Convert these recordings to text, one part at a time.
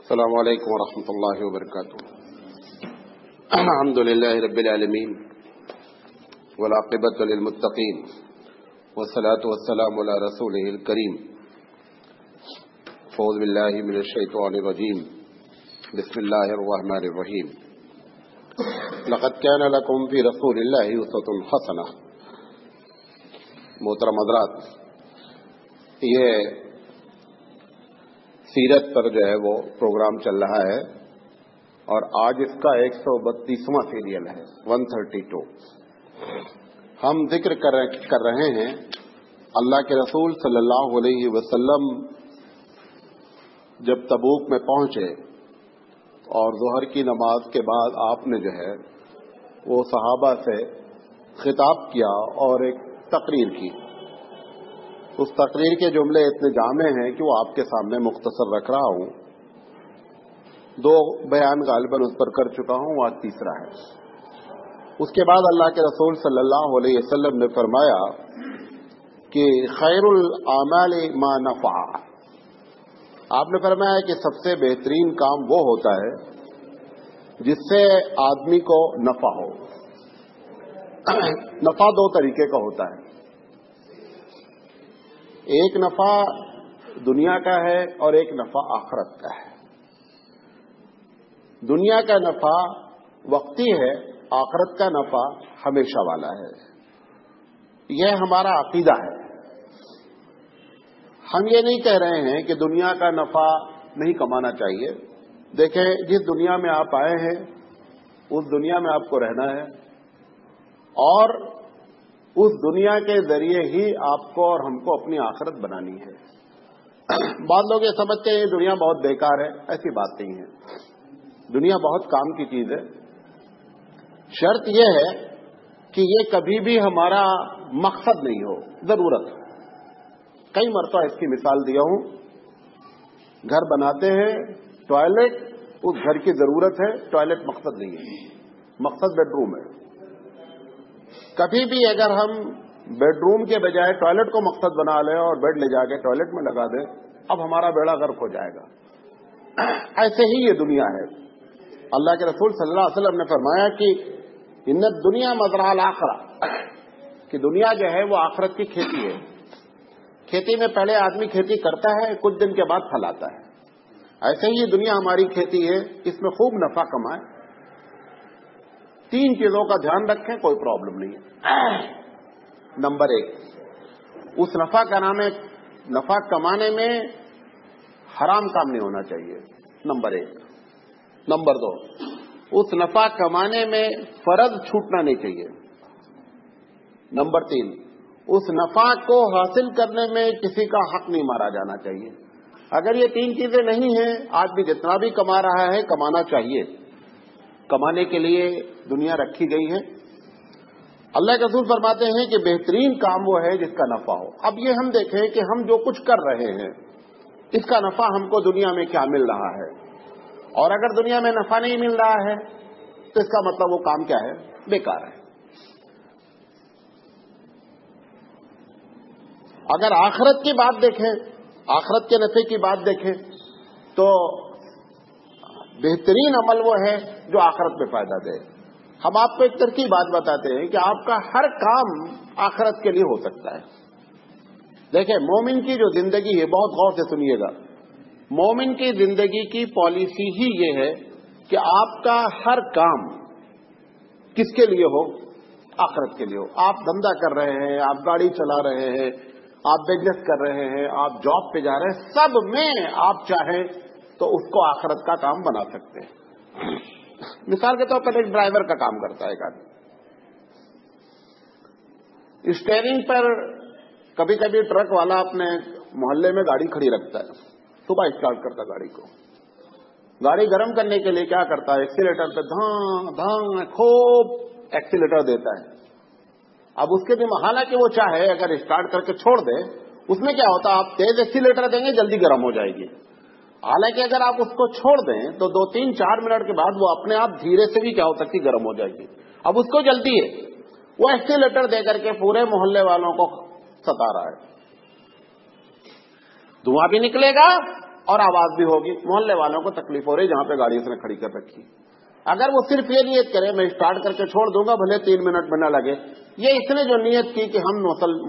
السلام علیکم ورحمۃ اللہ وبرکاتہ. الحمد للہ رب العالمین والعاقبۃ للمتقین والصلاۃ والسلام علی رسولہ الکریم. اعوذ باللہ من الشیطان الرجیم. بسم اللہ الرحمن الرحیم. لقد کان لکم فی رسول اللہ اسوۃ حسنہ. محترم حضرات، یہ سیرت پر جو ہے وہ پروگرام چل رہا ہے اور آج اس کا 132واں سیریل ہے، 132. ہم ذکر کر رہے ہیں اللہ کے رسول صلی اللہ علیہ وسلم جب تبوک میں پہنچے اور ظہر کی نماز کے بعد آپ نے جو ہے وہ صحابہ سے خطاب کیا اور ایک تقریر کی. اس تقریر کے جملے اتنے جامع ہیں کہ وہ آپ کے سامنے مختصر رکھ رہا ہوں. 2 بیان غالباً اس پر کر چکا ہوں، آج تیسرا ہے. اس کے بعد اللہ کے رسول صلی اللہ علیہ وسلم نے فرمایا کہ خیر الاعمال ما نفع. آپ نے فرمایا کہ سب سے بہترین کام وہ ہوتا ہے جس سے آدمی کو نفع ہو. نفع 2 طریقے کا ہوتا ہے. ایک نفع دنیا کا ہے اور ایک نفع آخرت کا ہے. دنیا کا نفع وقتی ہے، آخرت کا نفع ہمیشہ والا ہے. یہ ہمارا عقیدہ ہے. ہم یہ نہیں کہہ رہے ہیں کہ دنیا کا نفع نہیں کمانا چاہیے. دیکھیں، جس دنیا میں آپ آئے ہیں اس دنیا میں آپ کو رہنا ہے اور اس دنیا کے ذریعے ہی آپ کو اور ہم کو اپنی آخرت بنانی ہے. بعض لوگ یہ سمجھتے ہیں یہ دنیا بہت بیکار ہے. ایسی بات نہیں ہے. دنیا بہت کام کی چیز ہے. شرط یہ ہے کہ یہ کبھی بھی ہمارا مقصد نہیں ہو، ضرورت. کئی مرتبہ اس کی مثال دیا ہوں. گھر بناتے ہیں، ٹوائلٹ اس گھر کی ضرورت ہے، ٹوائلٹ مقصد نہیں ہے. مقصد بیڈ روم ہے. کبھی بھی اگر ہم بیڈ روم کے بجائے ٹوائلٹ کو مقصد بنا لیں اور بیڈ لے جا کے ٹوائلٹ میں لگا دیں، اب ہمارا بیڑا غرق ہو جائے گا. ایسے ہی یہ دنیا ہے. اللہ کے رسول صلی اللہ علیہ وسلم نے فرمایا کہ ان الدنیا مزرع الآخرہ، کہ دنیا جو ہے وہ آخرت کی کھیتی ہے. کھیتی میں پہلے آدمی کھیتی کرتا ہے، کچھ دن کے بعد پھل آتا ہے. ایسے ہی یہ دنیا ہماری کھیتی ہے، اس میں خوب نفع کمائیں. 3 چیزوں کا دھیان رکھیں، کوئی پرابلم نہیں ہے. نمبر 1، اس نفع کمانے میں حرام کام نہیں ہونا چاہیے. نمبر 1. نمبر 2، اس نفع کمانے میں فرض چھوٹنا نہیں چاہیے. نمبر 3، اس نفع کو حاصل کرنے میں کسی کا حق نہیں مارا جانا چاہیے. اگر یہ 3 چیزیں نہیں ہیں، آدمی جتنا بھی کما رہا ہے کمانا چاہیے. کمانے کے لیے دنیا رکھی گئی ہے. اللہ کے رسول فرماتے ہیں کہ بہترین کام وہ ہے جس کا نفع ہو. اب یہ ہم دیکھیں کہ ہم جو کچھ کر رہے ہیں اس کا نفع ہم کو دنیا میں کیا مل رہا ہے. اور اگر دنیا میں نفع نہیں مل رہا ہے تو اس کا مطلب وہ کام کیا ہے؟ بیکار ہے. اگر آخرت کی بات دیکھیں، آخرت کے نفع کی بات دیکھیں تو بہترین عمل وہ ہے جو آخرت میں فائدہ دے. ہم آپ کو ایک ترکیب بات بتاتے ہیں کہ آپ کا ہر کام آخرت کے لیے ہو سکتا ہے. دیکھیں، مومن کی جو زندگی ہے، بہت غور سے سنیے گا، مومن کی زندگی کی پالیسی ہی یہ ہے کہ آپ کا ہر کام کس کے لیے ہو؟ آخرت کے لیے ہو. آپ دھندا کر رہے ہیں، آپ گاڑی چلا رہے ہیں، آپ بزنس کر رہے ہیں، آپ جاب پہ جا رہے ہیں، سب میں آپ چاہیں تو اس کو آخرت کا کام بنا سکتے ہیں. مثال کے طور پر ایک ڈرائیور کا کام کرتا ہے. ایک آدمی اسٹیئرنگ پر کبھی کبھی ٹرک والا اپنے محلے میں گاڑی کھڑی رکھتا ہے. صبح اسٹارٹ کرتا گاڑی کو. گاڑی گرم کرنے کے لیے کیا کرتا ہے؟ ایکسیلیٹر پہ دھان دھان خوب ایکسیلیٹر دیتا ہے. اب اس کے بھی حالانکہ وہ چاہے اگر اسٹارٹ کر کے چھوڑ دے، اس میں کیا ہوتا ہے؟ آپ تیز ایکسیلیٹر دیں گے جلدی گرم ہو جائے گی. حالانکہ اگر آپ اس کو چھوڑ دیں تو 2-3-4 منٹ کے بعد وہ اپنے آپ دھیرے سے بھی کیا ہو سکتی، گرم ہو جائے گی. اب اس کو جلدی ہے، وہ ایکسیلیٹر دے کر کے پورے محلے والوں کو ستا رہا ہے. دھواں بھی نکلے گا اور آواز بھی ہوگی، محلے والوں کو تکلیف ہو رہی جہاں پہ گاڑی اس نے کھڑی کر رکھی۔ اگر وہ صرف یہ نیت کرے میں اسٹارٹ کر کے چھوڑ دوں گا بھلے 3 منٹ میں نہ لگے، یہ اس نے جو نیت کی کہ ہم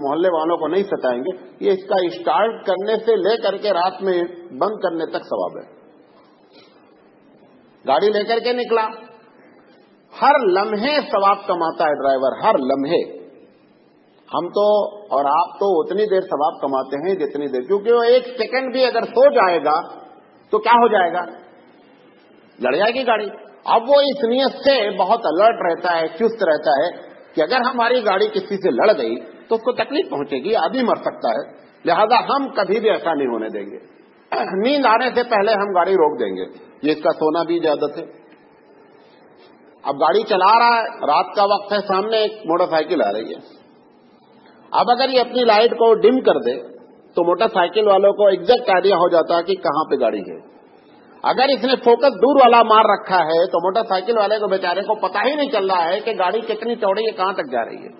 محلے والوں کو نہیں ستائیں گے، یہ اس کا اسٹارٹ کرنے سے لے کر کے رات میں بند کرنے تک ثواب ہے۔ گاڑی لے کر کے نکلا، ہر لمحے ثواب کماتا ہے ڈرائیور، ہر لمحے۔ ہم تو اور آپ تو اتنی دیر ثواب کماتے ہیں جتنی دیر، کیونکہ وہ 1 سیکنڈ بھی اگر سو جائے گا تو کیا ہو جائے گا، لڑ جائے گی گاڑی۔ اب وہ اس نیت سے بہت الرٹ رہتا ہے، چست رہتا ہے کہ اگر ہماری گاڑی کسی سے لڑ گئی تو اس کو تکلیف پہنچے گی، آدمی مر سکتا ہے، لہذا ہم کبھی بھی ایسا نہیں ہونے دیں گے۔ نیند آنے سے پہلے ہم گاڑی روک دیں گے، یہ اس کا سونا بھی اجازت ہے۔ اب گاڑی چلا رہا ہے، رات کا وقت ہے، سامنے ایک موٹر سائیکل آ رہی ہے۔ اب اگر یہ اپنی لائٹ کو ڈم کر دے تو موٹر سائیکل والوں کو ایگزیکٹ آئیڈیا ہو جاتا ہے کہ کہاں پہ گاڑی ہے۔ اگر اس نے فوکس دور والا مار رکھا ہے تو موٹر سائیکل والے کو بیچارے کو پتہ ہی نہیں چل رہا ہے کہ گاڑی کتنی چوڑی ہے، کہاں تک جا رہی ہے۔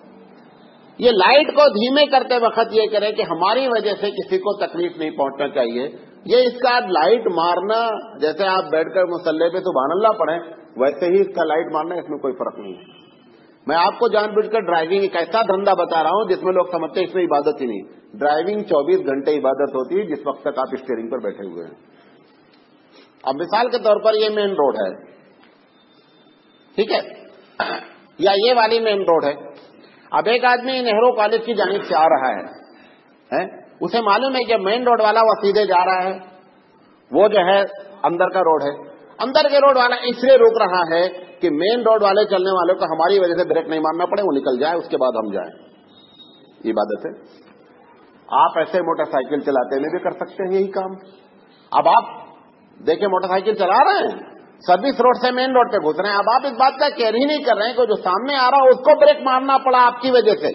یہ لائٹ کو دھیمے کرتے وقت یہ کرے کہ ہماری وجہ سے کسی کو تکلیف نہیں پہنچنا چاہیے، یہ اس کا لائٹ مارنا، جیسے آپ بیٹھ کر مصلی پہ سبحان اللہ پڑھیں ویسے ہی اس کا لائٹ مارنا، اس میں کوئی فرق نہیں ہے۔ میں آپ کو جان بوجھ کر ڈرائیونگ ایک ایسا دھندا بتا رہا ہوں جس میں لوگ سمجھتے ہیں اس میں عبادت ہی نہیں۔ ڈرائیونگ 24 گھنٹے عبادت ہوتی ہے جس وقت تک آپ اسٹیئرنگ پر بیٹھے ہوئے ہیں۔ اب مثال کے طور پر یہ مین روڈ ہے، ٹھیک ہے، یا یہ والی مین روڈ ہے۔ اب ایک آدمی نہرو کالج کی جانب سے آ رہا ہے، اسے معلوم ہے کہ مین روڈ والا وہ سیدھے جا رہا ہے، وہ جو ہے اندر کا روڈ ہے۔ اندر کے روڈ والا اس لیے روک رہا ہے کہ مین روڈ والے چلنے والوں کو ہماری وجہ سے بریک نہیں مارنا پڑے، وہ نکل جائے، اس کے بعد ہم جائیں۔ عبادت ہے۔ آپ ایسے موٹر سائیکل چلاتے میں بھی کر سکتے ہیں یہی کام۔ اب آپ دیکھیں موٹر سائیکل چلا رہے ہیں، سروس روڈ سے مین روڈ پہ گھس رہے ہیں، اب آپ اس بات کا کیئر ہی نہیں کر رہے ہیں کہ جو سامنے آ رہا اس کو بریک مارنا پڑا آپ کی وجہ سے،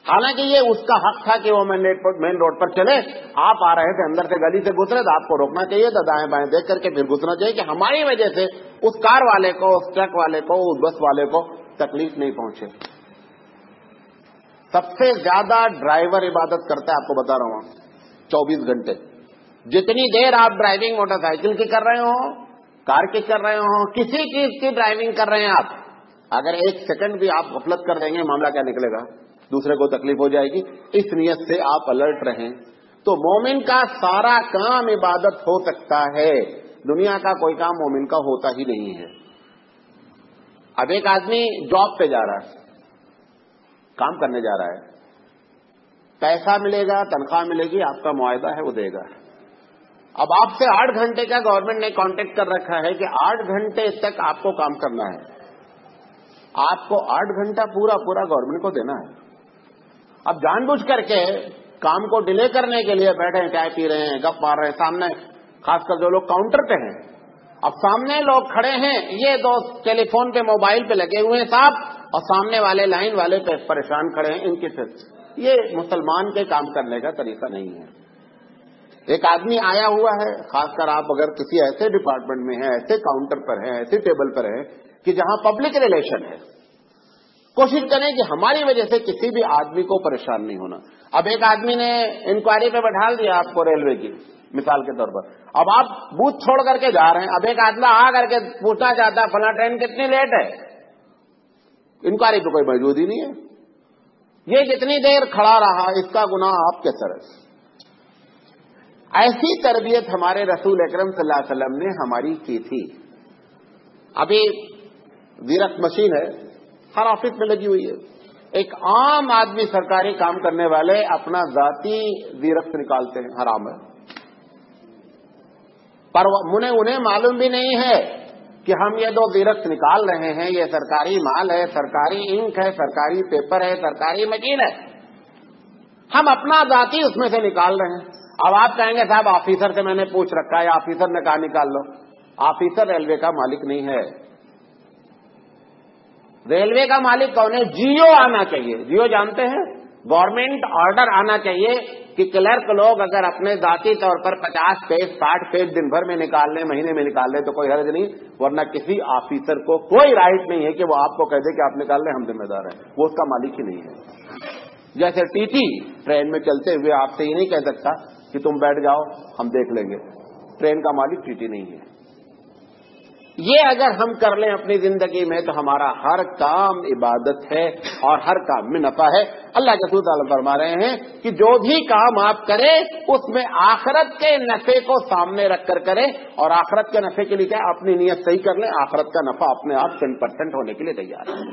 حالانکہ یہ اس کا حق تھا کہ وہ مین روڈ پر چلے۔ آپ آ رہے تھے اندر سے گلی سے گزرے تو آپ کو روکنا چاہیے تھا، دائیں بائیں دیکھ کر کے پھر گزرنا چاہیے کہ ہماری وجہ سے اس کار والے کو، اس ٹرک والے کو، اس بس والے کو تکلیف نہیں پہنچے۔ سب سے زیادہ ڈرائیور عبادت کرتا ہے، آپ کو بتا رہا ہوں، 24 گھنٹے۔ جتنی دیر آپ ڈرائیونگ موٹر سائیکل کی کر رہے ہوں، کار کی کر رہے ہوں، کسی چیز کی ڈرائیونگ کر رہے ہیں آپ، اگر 1 سیکنڈ بھی آپ غفلت کر دیں گے معاملہ کیا نکلے گا، دوسرے کو تکلیف ہو جائے گی۔ اس نیت سے آپ الرٹ رہیں تو مومن کا سارا کام عبادت ہو سکتا ہے، دنیا کا کوئی کام مومن کا ہوتا ہی نہیں ہے۔ اب ایک آدمی جاب پہ جا رہا ہے، کام کرنے جا رہا ہے، پیسہ ملے گا، تنخواہ ملے گی، آپ کا معاہدہ ہے وہ دے گا۔ اب آپ سے 8 گھنٹے کا گورنمنٹ نے کانٹیکٹ کر رکھا ہے کہ 8 گھنٹے تک آپ کو کام کرنا ہے، آپ کو 8 گھنٹہ پورا گورنمنٹ کو دینا ہے۔ اب جان بوجھ کر کے کام کو ڈیلے کرنے کے لیے بیٹھے ہیں، چائے پی رہے ہیں، گپ مار رہے ہیں، سامنے خاص کر جو لوگ کاؤنٹر پہ ہیں، اب سامنے لوگ کھڑے ہیں، یہ دوست ٹیلی فون پہ موبائل پہ لگے ہوئے ہیں صاحب، اور سامنے والے لائن والے پہ پریشان کھڑے ہیں، ان کی سے یہ مسلمان کے کام کرنے کا طریقہ نہیں ہے۔ ایک آدمی آیا ہوا ہے، خاص کر آپ اگر کسی ایسے ڈپارٹمنٹ میں ہیں، ایسے کاؤنٹر پر ہیں، ایسے ٹیبل پر ہیں کہ جہاں پبلک ریلیشن ہے، کوشش کریں کہ ہماری وجہ سے کسی بھی آدمی کو پریشان نہیں ہونا۔ اب ایک آدمی نے انکوائری پہ بٹھا دیا آپ کو ریلوے کی مثال کے طور پر، اب آپ بوتھ چھوڑ کر کے جا رہے ہیں، اب ایک آدمی آ کر کے پوچھنا چاہتا ہے فلاں ٹرین کتنی لیٹ ہے، انکوائری پہ کوئی موجود ہی نہیں ہے، یہ جتنی دیر کھڑا رہا اس کا گناہ آپ کے سر ہے۔ ایسی تربیت ہمارے رسول اکرم صلی اللہ علیہ وسلم نے ہماری کی تھی۔ ابھی زیرکس مشین ہے، ہر آفس میں لگی ہوئی ہے، ایک عام آدمی سرکاری کام کرنے والے اپنا ذاتی زیرکس نکالتے ہیں، حرام ہے، پر انہیں معلوم بھی نہیں ہے کہ ہم یہ 2 زیرکس نکال رہے ہیں، یہ سرکاری مال ہے، سرکاری انک ہے، سرکاری پیپر ہے، سرکاری مشین ہے، ہم اپنا ذاتی اس میں سے نکال رہے ہیں۔ اب آپ کہیں گے صاحب آفیسر سے میں نے پوچھ رکھا ہے، آفیسر نے کہا نکال لو۔ آفیسر ریلوے کا مالک نہیں ہے، ریلوے کا مالک کون ہے؟ جیو آنا چاہیے، جیو جانتے ہیں، گورنمنٹ آرڈر آنا چاہیے کہ کلرک لوگ اگر اپنے ذاتی طور پر 50 پیج 60 پیج دن بھر میں نکال لیں، مہینے میں نکال لیں تو کوئی حرج نہیں، ورنہ کسی آفیسر کو کوئی رائٹ نہیں ہے کہ وہ آپ کو کہہ دے کہ آپ نکال لیں، ہم ذمہ دار ہیں، وہ اس کا مالک ہی نہیں ہے۔ جیسے ٹی ٹی ٹرین میں چلتے ہوئے آپ سے یہ نہیں کہہ سکتا کہ تم بیٹھ جاؤ ہم دیکھ لیں گے. ٹرین کا مالک ٹی ٹی نہیں ہے. یہ اگر ہم کر لیں اپنی زندگی میں تو ہمارا ہر کام عبادت ہے اور ہر کام میں نفع ہے. اللہ کے رسول تعالیٰ فرما رہے ہیں کہ جو بھی کام آپ کریں اس میں آخرت کے نفع کو سامنے رکھ کر کریں, اور آخرت کے نفع کے لیے کیا اپنی نیت صحیح کر لیں, آخرت کا نفع اپنے آپ 100% ہونے کے لیے تیار ہے.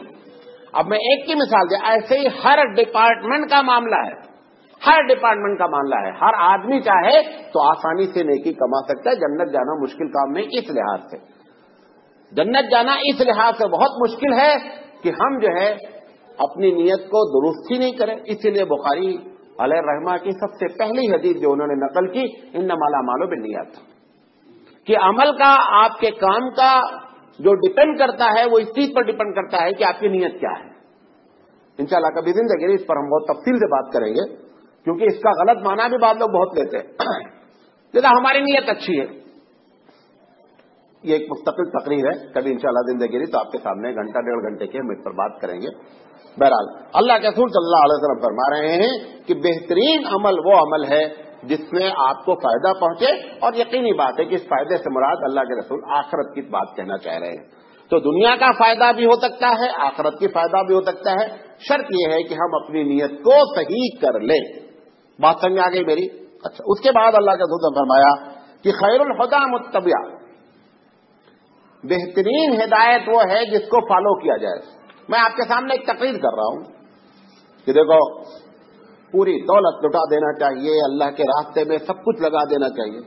اب میں ایک کی مثال دیں, ایسے ہی ہر ڈپارٹمنٹ کا معاملہ ہے, ہر ڈپارٹمنٹ کا معاملہ ہے. ہر آدمی چاہے تو آسانی سے نیکی کما سکتا ہے. جنت جانا مشکل کام نہیں. اس لحاظ سے جنت جانا اس لحاظ سے بہت مشکل ہے کہ ہم جو ہے اپنی نیت کو درست ہی نہیں کریں. اسی لیے بخاری علیہ الرحمہ کی سب سے پہلی حدیث جو انہوں نے نقل کی, انما الاعمال بالنیات, کہ عمل کا, آپ کے کام کا جو ڈپینڈ کرتا ہے وہ اس چیز پر ڈپینڈ کرتا ہے کہ آپ کی نیت کیا ہے. انشاءاللہ کبھی زندگی اس پر ہم بہت تفصیل سے بات کریں گے, کیونکہ اس کا غلط معنی بھی بعض لوگ بہت لیتے ہیں. جیسا ہماری نیت اچھی ہے, یہ ایک مستقل تقریر ہے, کبھی انشاءاللہ زندگی تو آپ کے سامنے گھنٹہ 1.5 گھنٹے کے ہم اس پر بات کریں گے. بہرحال اللہ کے رسول صلی اللہ علیہ وسلم فرما رہے ہیں کہ بہترین عمل وہ عمل ہے جس میں آپ کو فائدہ پہنچے, اور یقینی بات ہے کہ اس فائدے سے مراد اللہ کے رسول آخرت کی بات کہنا چاہ رہے ہیں. تو دنیا کا فائدہ بھی ہو سکتا ہے, آخرت کی فائدہ بھی ہو سکتا ہے. شرط یہ ہے کہ ہم اپنی نیت کو صحیح کر لیں. بات سمجھ آ گئی میری؟ اچھا, اس کے بعد اللہ کے رسول نے فرمایا کہ خیر الہدی متبع, بہترین ہدایت وہ ہے جس کو فالو کیا جائے. میں آپ کے سامنے ایک تقریر کر رہا ہوں کہ دیکھو پوری دولت لٹا دینا چاہیے, اللہ کے راستے میں سب کچھ لگا دینا چاہیے.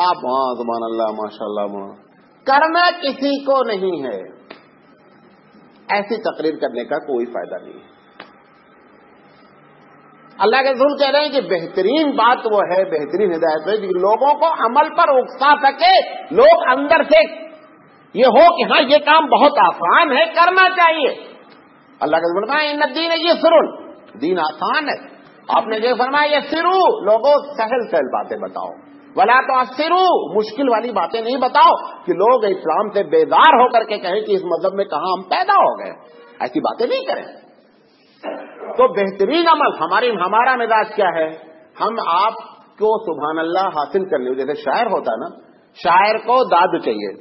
آپ وہاں سبحان اللہ ماشاء اللہ کرنا کسی کو نہیں ہے. ایسی تقریر کرنے کا کوئی فائدہ نہیں ہے. اللہ کے رسول کہہ رہے ہیں کہ بہترین بات وہ ہے, بہترین ہدایت ہے کہ لوگوں کو عمل پر اکسا سکے, لوگ اندر سے یہ ہو کہ ہاں یہ کام بہت آسان ہے, کرنا چاہیے. اللہ کے رسول کہا ان الدین یسر, دین آسان ہے. آپ نے جو فرمایا یسرو, لوگوں سہل سہل باتیں بتاؤ, ولا تعسرو, مشکل والی باتیں نہیں بتاؤ کہ لوگ اسلام سے بیزار ہو کر کے کہیں کہ اس مذہب میں کہاں ہم پیدا ہو گئے. ایسی باتیں نہیں کریں. تو بہترین عمل ہمارا مزاج کیا ہے, ہم آپ کو سبحان اللہ حاصل کرنے, جیسے شاعر ہوتا ہے نا, شاعر کو داد چاہیے.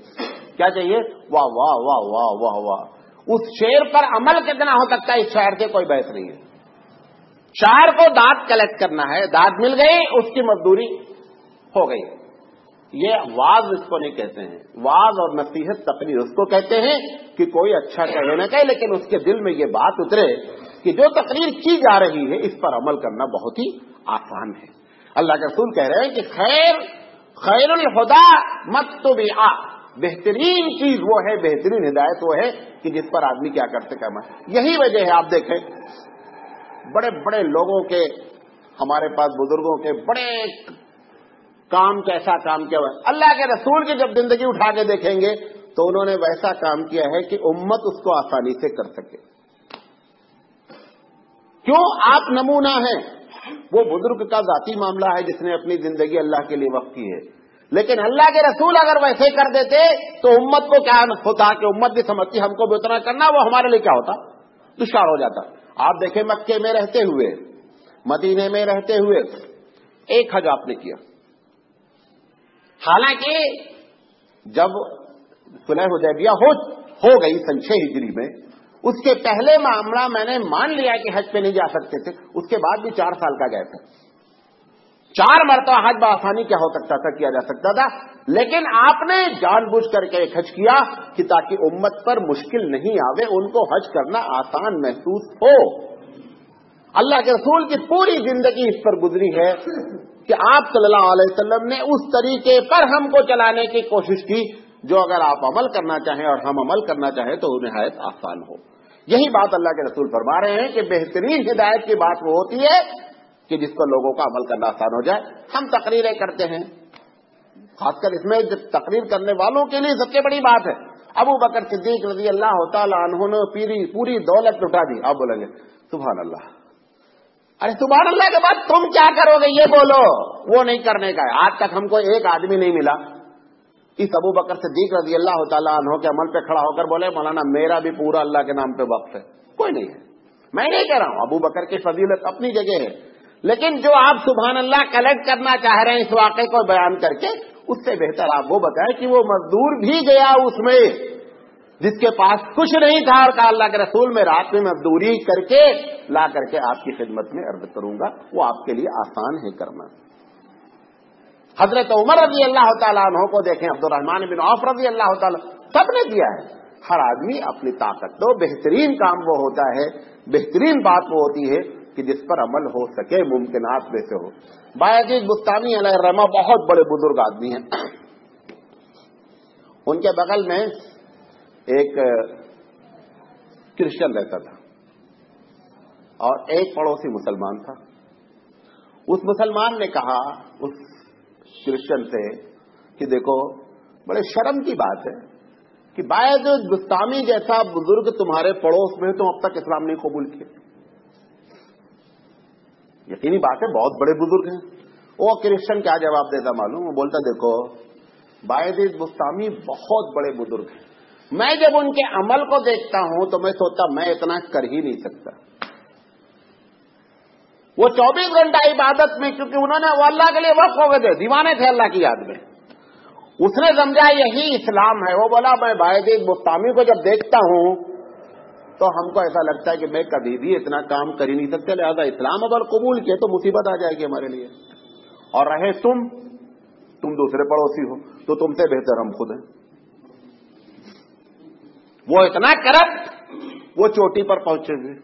کیا چاہیے؟ واہ واہ واہ واہ واہ واہ. اس شعر پر عمل کتنا ہو سکتا ہے اس شاعر سے کوئی بحث نہیں ہے. شاعر کو داد کلیکٹ کرنا ہے, داد مل گئی, اس کی مزدوری ہو گئی. یہ واز اس کو نہیں کہتے ہیں. واز اور نصیحت تقریر اس کو کہتے ہیں کہ کوئی اچھا کہے نہ کہے, لیکن اس کے دل میں یہ بات اترے کہ جو تقریر کی جا رہی ہے اس پر عمل کرنا بہت ہی آسان ہے. اللہ کے رسول کہہ رہے ہیں کہ خیر الہدی متبع, بہترین چیز وہ ہے, بہترین ہدایت وہ ہے کہ جس پر آدمی کیا کر سکے. یہی وجہ ہے آپ دیکھیں بڑے بڑے لوگوں کے, ہمارے پاس بزرگوں کے بڑے کام کیسا کام کیا ہوا ہے. اللہ کے رسول کی جب زندگی اٹھا کے دیکھیں گے تو انہوں نے ویسا کام کیا ہے کہ امت اس کو آسانی سے کر سکے. کیوں؟ آپ نمونہ ہیں. وہ بزرگ کا ذاتی معاملہ ہے جس نے اپنی زندگی اللہ کے لیے وقف کی ہے, لیکن اللہ کے رسول اگر ویسے کر دیتے تو امت کو کیا ہوتا کہ امت بھی سمجھتی ہم کو بھی اتنا کرنا, وہ ہمارے لیے کیا ہوتا, دشوار ہو جاتا. آپ دیکھیں مکے میں رہتے ہوئے, مدینے میں رہتے ہوئے ایک حج آپ نے کیا. حالانکہ جب صلح حدیبیہ ہو گئی سن 6 ہجری میں, اس کے پہلے معاملہ میں نے مان لیا کہ حج پہ نہیں جا سکتے تھے, اس کے بعد بھی 4 سال کا گیپ ہے. 4 مرتبہ حج بآسانی کیا ہو سکتا تھا, کیا جا سکتا تھا, لیکن آپ نے جان بوجھ کر کے ایک حج کیا کہ تاکہ امت پر مشکل نہیں آوے, ان کو حج کرنا آسان محسوس ہو. اللہ کے رسول کی پوری زندگی اس پر گزری ہے کہ آپ صلی اللہ علیہ وسلم نے اس طریقے پر ہم کو چلانے کی کوشش کی جو اگر آپ عمل کرنا چاہیں اور ہم عمل کرنا چاہیں تو نہایت آسان ہو. یہی بات اللہ کے رسول فرما رہے ہیں کہ بہترین ہدایت کی بات وہ ہوتی ہے کہ جس پر لوگوں کا عمل کرنا آسان ہو جائے. ہم تقریریں کرتے ہیں, خاص کر اس میں تقریر کرنے والوں کے لیے سب سے بڑی بات ہے. ابو بکر صدیق رضی اللہ تعالیٰ عنہ نے پوری دولت لٹا دی. آپ بولیں گے سبحان اللہ, ارے سبحان اللہ کے بعد تم کیا کرو گے یہ بولو, وہ نہیں کرنے کا ہے. آج تک ہم کو ایک آدمی نہیں ملا اس ابو بکر صدیق رضی اللہ تعالیٰ عنہ کے عمل پہ کھڑا ہو کر بولے مولانا میرا بھی پورا اللہ کے نام پہ وقف ہے. کوئی نہیں ہے. میں نہیں کہہ رہا ہوں, ابو بکر کی فضیلت اپنی جگہ ہے, لیکن جو آپ سبحان اللہ کلیکٹ کرنا چاہ رہے ہیں اس واقعے کو بیان کر کے، اس سے بہتر آپ وہ بتائیں کہ وہ مزدور بھی گیا اس میں جس کے پاس کچھ نہیں تھا، اور کہا اللہ کے رسول میں رات میں مزدوری کر کے لا کر کے آپ کی خدمت میں عرض کروں گا، وہ آپ کے لیے آسان ہے کرنا۔ حضرت عمر رضی اللہ تعالیٰ عنہ کو دیکھیں، عبد الرحمن بن عوف رضی اللہ تعالیٰ، سب نے دیا ہے۔ ہر آدمی اپنی طاقت تو بہترین کام وہ ہوتا ہے، بہترین بات وہ ہوتی ہے کہ جس پر عمل ہو سکے، ممکنات میں سے ہو۔ بایزید بستامی علیہ الرحمہ بہت بڑے بزرگ آدمی ہیں، ان کے بغل میں ایک کرسچن رہتا تھا اور ایک پڑوسی مسلمان تھا۔ اس مسلمان نے کہا اس کرسچن سے کہ دیکھو بڑے شرم کی بات ہے کہ بایزید بستامی جیسا بزرگ تمہارے پڑوس میں تم اب تک اسلام نہیں قبول کیا۔ یقینی بات ہے بہت بڑے بزرگ ہیں۔ وہ کرسچن کیا جواب دیتا معلوم؟ وہ بولتا دیکھو بایزید بستامی بہت بڑے بزرگ ہیں، میں جب ان کے عمل کو دیکھتا ہوں تو میں سوچتا میں اتنا کر ہی نہیں سکتا۔ وہ 24 گھنٹہ عبادت میں، کیونکہ انہوں نے وہ اللہ کے لیے وقف ہو گئے تھے، دیوانے تھے اللہ کی یاد میں، اس نے سمجھا یہی اسلام ہے۔ وہ بولا میں بایزید بستامی کو جب دیکھتا ہوں تو ہم کو ایسا لگتا ہے کہ میں کبھی بھی اتنا کام کر ہی نہیں سکتے، لہٰذا اسلام اگر قبول کیے تو مصیبت آ جائے گی ہمارے لیے۔ اور رہے تم دوسرے پڑوسی ہو تو تم سے بہتر ہم خود ہیں۔ وہ اتنا کرپٹ، وہ چوٹی پر پہنچے ہوئے،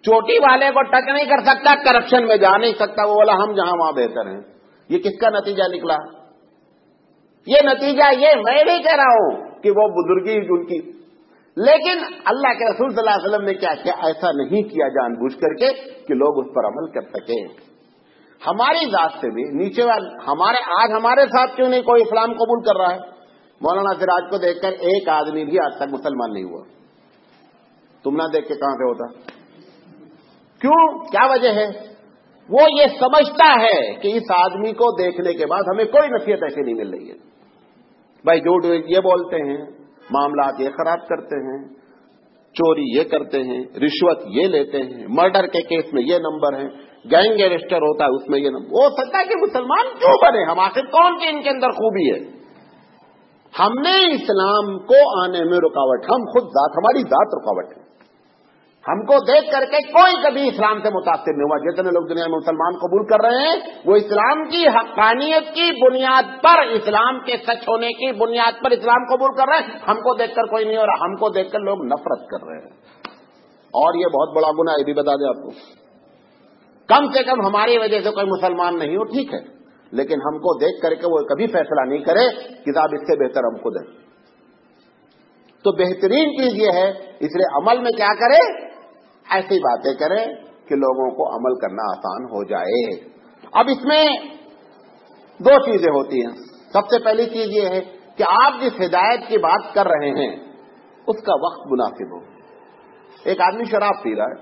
چوٹی والے کو ٹچ نہیں کر سکتا، کرپشن میں جا نہیں سکتا، وہ بولا ہم جہاں وہاں بہتر ہیں۔ یہ کس کا نتیجہ نکلا؟ یہ نتیجہ یہ میں نہیں کہہ رہا ہوں کہ وہ بزرگی ان کی، لیکن اللہ کے رسول صلی اللہ علیہ وسلم نے کیا کیا؟ ایسا نہیں کیا جان بوجھ کر کے کہ لوگ اس پر عمل کر سکیں۔ ہماری ذات سے بھی نیچے والے آج ہمارے ساتھ کیوں نہیں کوئی اسلام قبول کر رہا ہے؟ مولانا سراج کو دیکھ کر ایک آدمی بھی آج تک مسلمان نہیں ہوا۔ تم نہ دیکھ کے کہاں سے ہوتا؟ کیوں؟ کیا وجہ ہے؟ وہ یہ سمجھتا ہے کہ اس آدمی کو دیکھنے کے بعد ہمیں کوئی نصیحت ایسی نہیں مل رہی ہے۔ بھائی جھوٹ یہ بولتے ہیں، معاملات یہ خراب کرتے ہیں، چوری یہ کرتے ہیں، رشوت یہ لیتے ہیں، مرڈر کے کیس میں یہ نمبر ہیں، گینگ رجسٹر ہوتا ہے اس میں یہ نمبر۔ وہ سکتا ہے کہ مسلمان کیوں بنے؟ ہم آخر کون کی ان کے اندر خوبی ہے؟ ہم نے اسلام کو آنے میں رکاوٹ، ہم خود ذات، ہماری ذات رکاوٹ ہے۔ ہم کو دیکھ کر کے کوئی کبھی اسلام سے متاثر نہیں ہوا۔ جتنے لوگ دنیا میں مسلمان قبول کر رہے ہیں وہ اسلام کی حقانیت کی بنیاد پر، اسلام کے سچ ہونے کی بنیاد پر اسلام قبول کر رہے ہیں۔ ہم کو دیکھ کر کوئی نہیں ہو رہا، ہم کو دیکھ کر لوگ نفرت کر رہے ہیں، اور یہ بہت بڑا گناہ ہے، یہ بھی بتا دیں آپ کو۔ کم سے کم ہماری وجہ سے کوئی مسلمان نہیں ہو ٹھیک ہے، لیکن ہم کو دیکھ کر کے وہ کبھی فیصلہ نہیں کرے کہ صاحب اس سے بہتر ہم خود ہیں۔ تو بہترین چیز یہ ہے، اس لیے عمل میں کیا کرے؟ ایسی باتیں کریں کہ لوگوں کو عمل کرنا آسان ہو جائے۔ اب اس میں دو چیزیں ہوتی ہیں۔ سب سے پہلی چیز یہ ہے کہ آپ جس ہدایت کی بات کر رہے ہیں اس کا وقت مناسب ہو۔ ایک آدمی شراب پی رہا ہے،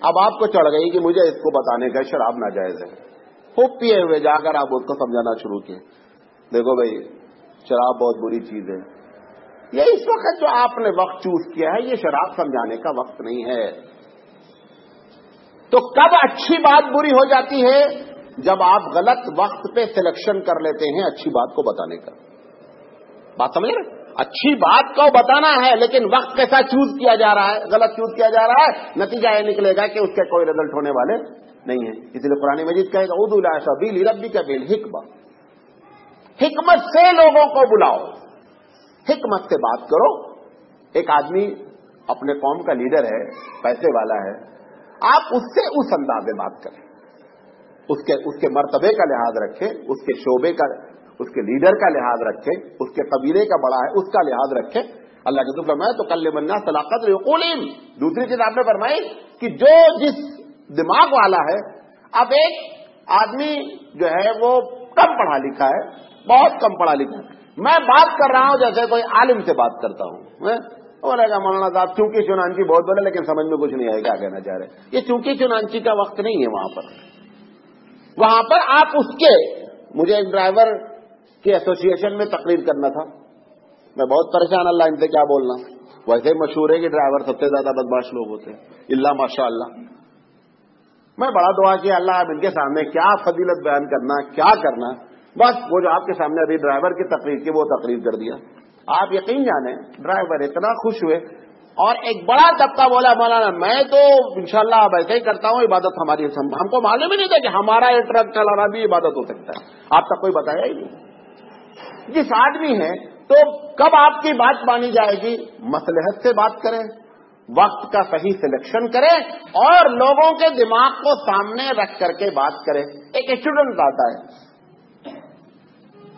اب آپ کو چڑھ گئی کہ مجھے اس کو بتانے کا شراب ناجائز ہے، خوب پیے ہوئے جا کر آپ اس کو سمجھانا شروع کیے، دیکھو بھائی شراب بہت بری چیز ہے۔ یہ اس وقت جو آپ نے وقت چوز کیا ہے یہ شراب سمجھانے کا وقت نہیں ہے۔ تو کب اچھی بات بری ہو جاتی ہے؟ جب آپ غلط وقت پہ سلیکشن کر لیتے ہیں اچھی بات کو بتانے کا۔ بات سمجھ رہے؟ اچھی بات کو بتانا ہے لیکن وقت کیسا چوز کیا جا رہا ہے، غلط چوز کیا جا رہا ہے، نتیجہ یہ نکلے گا کہ اس کے کوئی رزلٹ ہونے والے نہیں ہیں۔ اس لیے قرآن مجید کہے گا ادعو الی سبیل ربک بالحکمہ، حکمت سے لوگوں کو بلاؤ، حکمت سے بات کرو۔ ایک آدمی اپنے قوم کا لیڈر ہے، پیسے والا ہے، آپ اس سے اس انداز میں بات کریں، اس کے مرتبے کا لحاظ رکھیں، اس کے شعبے کا، اس کے لیڈر کا لحاظ رکھیں، اس کے قبیلے کا بڑا ہے اس کا لحاظ رکھیں۔ اللہ کے فرمایا تو کلم الناس علی قدر عقولہم۔ دوسری چیز آپ نے فرمائی کہ جو جس دماغ والا ہے، اب ایک آدمی جو ہے وہ کم پڑھا لکھا ہے، بہت کم پڑھا لکھا ہے، میں بات کر رہا ہوں جیسے کوئی عالم سے بات کرتا ہوں، بولے گا مولانا صاحب چونکہ چنانچی بہت بولے لیکن سمجھ میں کچھ نہیں آئے گا کہنا چاہ رہے۔ یہ چونکہ چنانچی کا وقت نہیں ہے وہاں پر آپ اس کے، مجھے ایک ڈرائیور کی ایسوسیشن میں تقریر کرنا تھا، میں بہت پریشان، اللہ ان سے کیا بولنا، ویسے مشہور ہے کہ ڈرائیور سب سے زیادہ بدمعاش لوگ ہوتے ہیں، اللہ ماشاء اللہ۔ میں بڑا دعا کیا اللہ اب ان کے سامنے کیا فضیلت بیان کرنا کیا کرنا، بس وہ جو آپ کے سامنے ابھی ڈرائیور کی تقریر کی وہ تقریر کر دیا. آپ یقین جانیں ڈرائیور اتنا خوش ہوئے اور ایک بڑا طبقہ بولا مولانا میں تو انشاءاللہ اب ایسے ہی کرتا ہوں، عبادت ہماری ہم کو معلوم ہی نہیں تھا کہ ہمارا یہ ٹرک چلانا بھی عبادت ہو سکتا ہے، آپ تک کوئی بتایا ہی نہیں. جس آدمی ہے تو کب آپ کی بات مانی جائے گی؟ مصلحت سے بات کریں، وقت کا صحیح سلیکشن کریں اور لوگوں کے دماغ کو سامنے رکھ کر کے بات کریں. ایک اسٹوڈنٹ آتا ہے،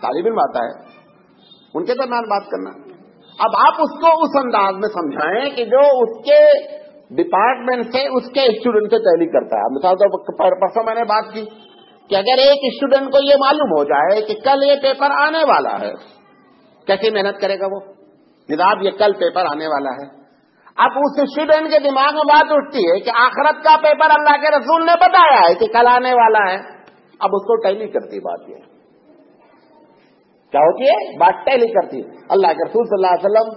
طالب علم آتا ہے، ان کے درمیان بات کرنا. اب آپ اس کو اس انداز میں سمجھائیں کہ جو اس کے ڈپارٹمنٹ سے اس کے اسٹوڈنٹ سے تعلق کرتا ہے. مثال طور پر پرسوں میں نے بات کی کہ اگر ایک اسٹوڈنٹ کو یہ معلوم ہو جائے کہ کل یہ پیپر آنے والا ہے، کیسی محنت کرے گا وہ؟ جناب یہ کل پیپر آنے والا ہے. اب اس اسٹوڈنٹ کے دماغ میں بات اٹھتی ہے کہ آخرت کا پیپر اللہ کے رسول نے بتایا ہے کہ کل آنے والا ہے. اب اس کو ٹیلی کرتی بات، یہ کیا ہوتی ہے؟ بات ٹیلی کرتی ہے. اللہ کے رسول صلی اللہ علیہ وسلم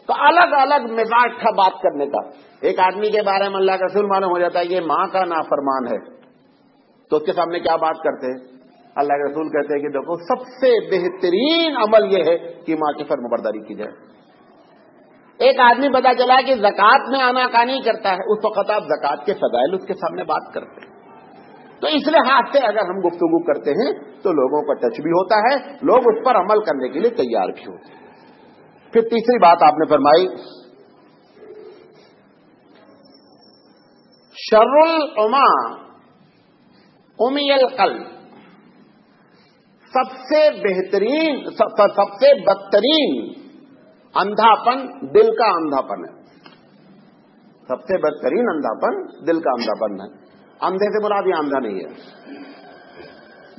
تو الگ الگ مزاج تھا بات کرنے کا. ایک آدمی کے بارے میں اللہ کے رسول معلوم ہو جاتا ہے یہ ماں کا نافرمان ہے، تو اس کے سامنے کیا بات کرتے ہیں؟ اللہ کے رسول کہتے ہیں کہ دیکھو سب سے بہترین عمل یہ ہے کہ ماں کی فرمانبرداری کی جائے. ایک آدمی پتا چلا کہ زکات میں آناکانی کرتا ہے، اس وقت آپ زکات کے فضائل اس کے سامنے بات کرتے ہیں. تو اس لحاظ سے اگر ہم گفتگو کرتے ہیں تو لوگوں کا ٹچ بھی ہوتا ہے، لوگ اس پر عمل کرنے کے لیے تیار بھی ہوتے ہیں. پھر تیسری بات آپ نے فرمائی شر العما امی القلب، سب سے بہترین سب سے بدترین اندھاپن دل کا اندھاپن ہے. سب سے بدترین اندھاپن دل کا اندھاپن ہے. اندھے سے مراد یہ اندھا نہیں ہے.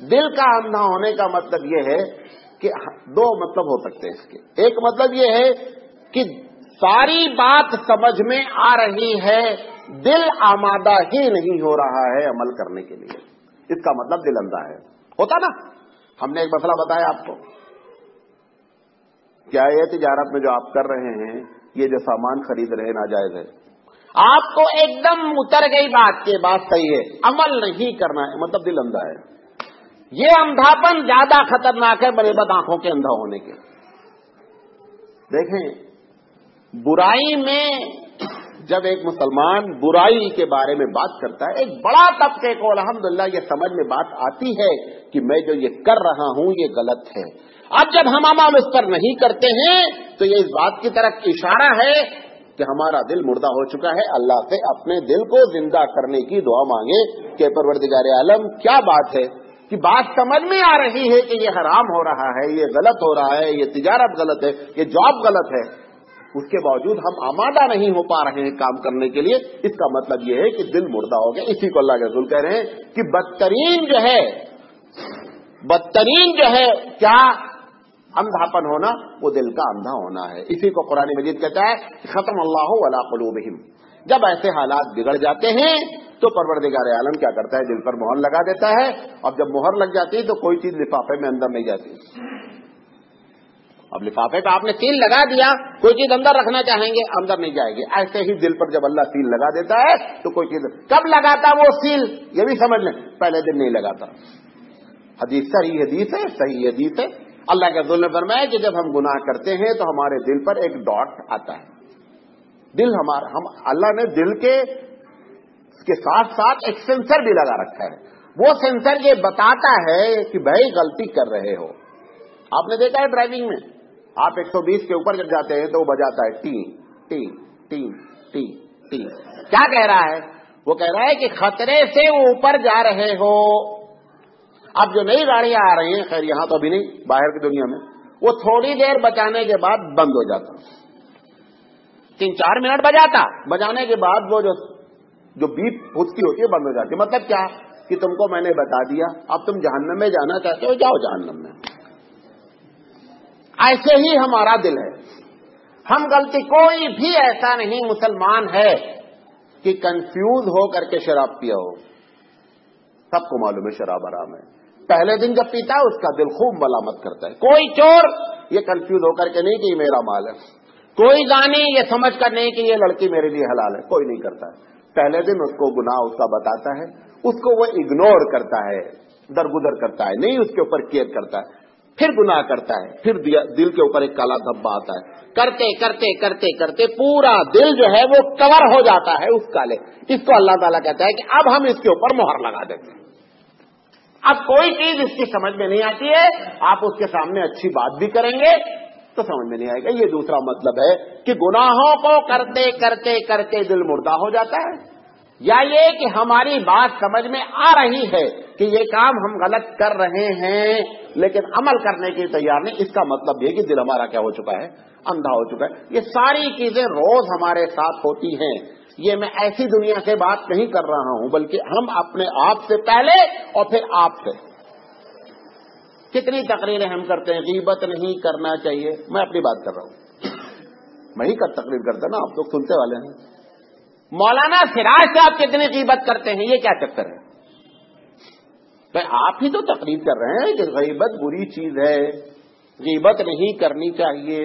دل کا اندھا ہونے کا مطلب یہ ہے کہ دو مطلب ہو سکتے ہیں اس کے. ایک مطلب یہ ہے کہ ساری بات سمجھ میں آ رہی ہے، دل آمادہ ہی نہیں ہو رہا ہے عمل کرنے کے لیے، اس کا مطلب دل اندھا ہے. ہوتا نا؟ ہم نے ایک مسئلہ بتایا آپ کو، کیا یہ تجارت میں جو آپ کر رہے ہیں یہ جو سامان خرید رہے ہیں ناجائز ہے؟ آپ کو ایک دم اتر گئی بات کہ بات صحیح ہے، عمل نہیں کرنا ہے، مطلب دل اندھا ہے. یہ اندھاپن زیادہ خطرناک ہے بنسبت آنکھوں کے اندھا ہونے کے. دیکھیں برائی میں جب ایک مسلمان برائی کے بارے میں بات کرتا ہے، ایک بڑا طبقے کو الحمدللہ یہ سمجھ میں بات آتی ہے کہ میں جو یہ کر رہا ہوں یہ غلط ہے. اب جب ہم عوام اس پر نہیں کرتے ہیں تو یہ اس بات کی طرف اشارہ ہے کہ ہمارا دل مردہ ہو چکا ہے. اللہ سے اپنے دل کو زندہ کرنے کی دعا مانگے کہ پروردگار عالم کیا بات ہے کہ بات سمجھ میں آ رہی ہے کہ یہ حرام ہو رہا ہے، یہ غلط ہو رہا ہے، یہ تجارت غلط ہے، یہ جاب غلط ہے، اس کے باوجود ہم آمادہ نہیں ہو پا رہے ہیں کام کرنے کے لیے. اس کا مطلب یہ ہے کہ دل مردہ ہو گیا. اسی کو اللہ کے رسول کہہ رہے ہیں کہ بدترین جو ہے کیا اندھاپن ہونا، وہ دل کا اندھا ہونا ہے. اسی کو قرآن مجید کہتا ہے کہ ختم اللہ علی قلوبہم. جب ایسے حالات بگڑ جاتے ہیں تو پروردگار عالم کیا کرتا ہے؟ دل پر مہر لگا دیتا ہے. اب جب مہر لگ جاتی ہے تو کوئی چیز لفافے میں اندر نہیں جاتی. اب لفافے پہ آپ نے سیل لگا دیا، کوئی چیز اندر رکھنا چاہیں گے اندر نہیں جائے گی. ایسے ہی دل پر جب اللہ سیل لگا دیتا ہے تو کوئی چیز کب لگاتا وہ سیل یہ بھی سمجھ لیں، پہلے دن نہیں لگاتا. صحیح حدیث ہے. اللہ کے رسول نے فرمایا کہ جب ہم گناہ کرتے ہیں تو ہمارے دل پر ایک ڈاٹ آتا ہے. دل ہمارا اللہ نے دل کے ساتھ ساتھ ایک سینسر بھی لگا رکھا ہے. وہ سینسر یہ بتاتا ہے کہ بھائی غلطی کر رہے ہو. آپ نے دیکھا ہے ڈرائیونگ میں آپ 120 کے اوپر جب جاتے ہیں تو وہ بجاتا ہے T T T T T. کیا کہہ رہا ہے؟ وہ کہہ رہا ہے کہ خطرے سے اوپر جا رہے ہو. اب جو نئی گاڑیاں آ رہی ہیں، خیر یہاں تو ابھی نہیں، باہر کی دنیا میں وہ تھوڑی دیر بچانے کے بعد بند ہو جاتا، 3-4 منٹ بجانے کے بعد وہ جو بیپ اس کی ہوتی ہے بند ہو جاتی ہے. مطلب کیا کہ تم کو میں نے بتا دیا، اب تم جہنم میں جانا چاہتے ہو جاؤ جہنم میں. ایسے ہی ہمارا دل ہے. ہم غلطی کوئی بھی ایسا نہیں مسلمان ہے کہ کنفیوز ہو کر کے شراب پیا ہو. سب کو معلوم ہے شراب حرام ہے. پہلے دن جب پیتا ہے اس کا دل خوب ملامت کرتا ہے. کوئی چور یہ کنفیوز ہو کر کے نہیں کہ یہ میرا مال ہے، کوئی زانی یہ سمجھ کر نہیں کہ یہ لڑکی میرے لیے حلال ہے، کوئی نہیں کرتا ہے. پہلے دن اس کو گناہ اس کا بتاتا ہے، اس کو وہ اگنور کرتا ہے, درگزر کرتا ہے, نہیں اس کے اوپر کیئر کرتا ہے, پھر گناہ کرتا ہے, پھر دل کے اوپر ایک کالا دھبا آتا ہے, کرتے کرتے کرتے کرتے پورا دل جو ہے وہ کور ہو جاتا ہے اس کالے. اس کو اللہ تعالیٰ کہتا ہے کہ اب ہم اس کے اوپر مہر لگا دیتے ہیں. اب کوئی چیز اس کی سمجھ میں نہیں آتی ہے, آپ اس کے سامنے اچھی بات بھی کریں گے تو سمجھ میں نہیں آئے گا. یہ دوسرا مطلب ہے کہ گناہوں کو کرتے کرتے کرتے دل مردہ ہو جاتا ہے, یا یہ کہ ہماری بات سمجھ میں آ رہی ہے کہ یہ کام ہم غلط کر رہے ہیں لیکن عمل کرنے کے تیار نہیں. اس کا مطلب یہ کہ دل ہمارا کیا ہو چکا ہے, اندھا ہو چکا ہے. یہ ساری چیزیں روز ہمارے ساتھ ہوتی ہیں. یہ میں ایسی دنیا سے بات نہیں کر رہا ہوں بلکہ ہم اپنے آپ سے پہلے اور پھر آپ سے. کتنی تقریریں ہم کرتے ہیں, غیبت نہیں کرنا چاہیے. میں اپنی بات کر رہا ہوں, میں ہی تقریر کرتا نا, آپ لوگ سنتے والے ہیں. مولانا سراج صاحب کتنی غیبت کرتے ہیں, یہ کیا چکر ہے؟ آپ ہی تو تقریر کر رہے ہیں کہ غیبت بری چیز ہے, غیبت نہیں کرنی چاہیے,